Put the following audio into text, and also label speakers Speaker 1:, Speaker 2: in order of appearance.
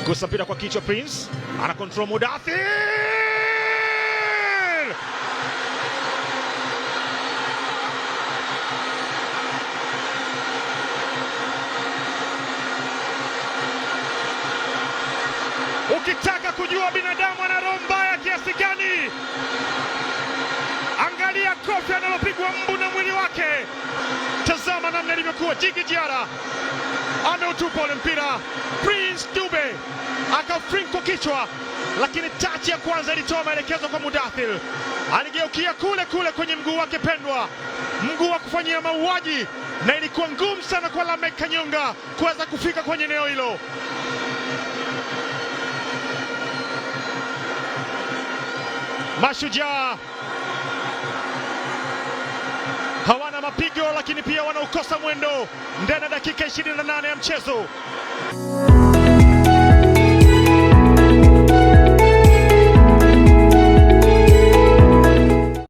Speaker 1: Gusa mpira kwa kichwa, Prince ana control Mudathir. Ukitaka kujua binadamu ana roho mbaya kiasi gani, angalia kofi analopigwa mbu na mwili wake. Tazama namna ilivyokuwa. Djigui Diarra ameutupa ule mpira, Prince Dube akafrink kwa kichwa, lakini touch ya kwanza ilitoa maelekezo kwa Mudathir. Aligeukia kule kule kwenye mguu wake pendwa, mguu wa kufanyia mauaji, na ilikuwa ngumu sana kwa Lameck Kanyonga kuweza kufika kwenye eneo hilo. Mashujaa hawana mapigo, lakini pia wanaukosa mwendo ndani ya dakika 28 ya mchezo.